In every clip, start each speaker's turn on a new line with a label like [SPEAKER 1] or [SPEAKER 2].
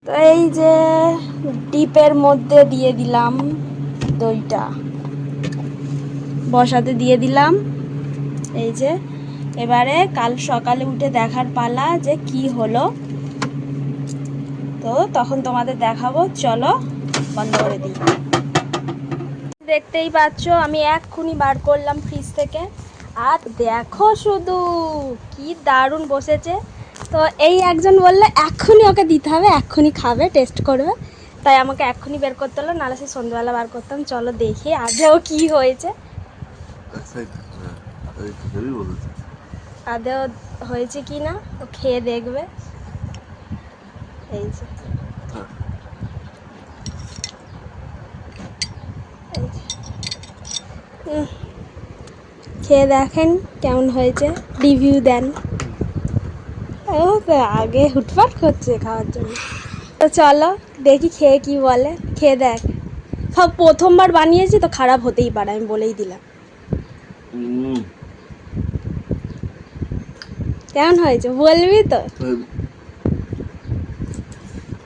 [SPEAKER 1] তো এই যে ডিপের মধ্যে দিয়ে দিলাম দইটা, বসাতে দিয়ে দিলাম। এই যে এবারে কাল সকালে উঠে দেখার পালা যে কি হলো, তো তখন তোমাদের দেখাবো। চলো বন্ধ করে দিই। দেখতেই পাচ্ছ আমি এক্ষুনি বার করলাম ফ্রিজ থেকে, আর দেখো শুধু কি দারুণ বসেছে। তো এই একজন বললে এক্ষুনি ওকে দিতে হবে, এক্ষুনি খাবে, টেস্ট করবে, তাই আমাকে এক্ষুনি বের করতে হলো, নাহলে সে সন্ধ্যাবেলা বার করতাম। চলো দেখি আদেও কি হয়েছে, আদেও হয়েছে কি না ও খেয়ে দেখবে। এই যে খেয়ে দেখেন কেমন হয়েছে, রিভিউ দেন। ও তো আগে হুটফাট করছে খাওয়ার জন্য। তো চলো দেখি খেয়ে কি বলে, খেয়ে দেখ। সব প্রথমবার বানিয়েছি তো খারাপ হতেই পারে, আমি বলেই দিলাম। কেমন হয়েছে বলবি তো?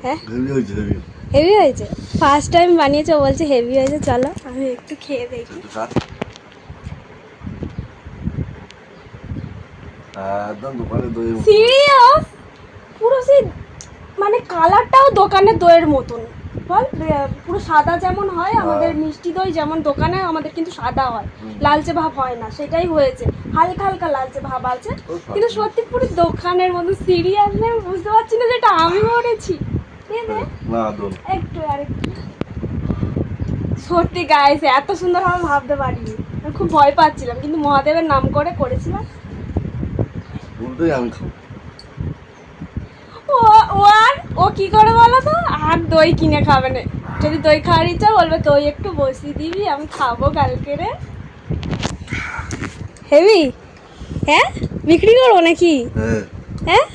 [SPEAKER 1] হ্যাঁ হেভি হয়েছে, ফার্স্ট টাইম বানিয়েছে, বলছে হেভি হয়েছে। চলো আমি একটু খেয়ে দেখি। সিরিয়াস, পুরো সেই মানে কালারটাও দোকানের দইয়ের মতন, বল পুরো সাদা যেমন হয় আমাদের মিষ্টি দই, যেমন দোকানে আমাদের কিন্তু সাদা হয়, লালচে ভাব হয় না, সেটাই হয়েছে। হালকা হালকা লালচে ভাব আছে, কিন্তু সত্যি পুরো দোকানের মতো। সিরিয়াস বুঝতে পারছি না যেটা আমি করেছি। একটু আরেকটু, সত্যি গাইস এত সুন্দর আমি ভাবতে পারিনি। আমি খুব ভয় পাচ্ছিলাম, কিন্তু মহাদেবের নাম করে করেছিলাম। ও কি করে বলো তো, আর দই কিনে খাবে না। যদি দই খাওয়ার ইচ্ছা বলবে দই একটু বসিয়ে দিবি, আমি খাবো কালকে রে। হেবি, হ্যাঁ বিক্রি করবো নাকি? হ্যাঁ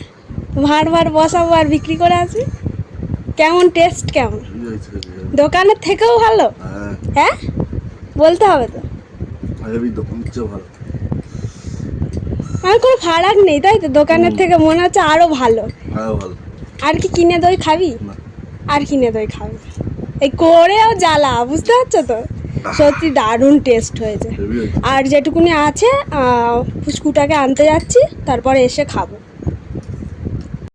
[SPEAKER 1] ভার ভার বসাবো আর বিক্রি করে আসবি। কেমন টেস্ট, কেমন? দোকানের থেকেও ভালো? হ্যাঁ বলতে হবে তো, আর কোনো ফারাক নেই তাই তো? দোকানের থেকে মনে হচ্ছে আরো ভালো। আর কি কিনে দই খাবি? আর কিনে দই খাবি? এই করেও জ্বালা, বুঝতে পারছো তো? সত্যি দারুণ টেস্ট হয়েছে। আর যেটুকুনি আছে ফুচকুটাকে আনতে যাচ্ছি, তারপরে এসে খাবো।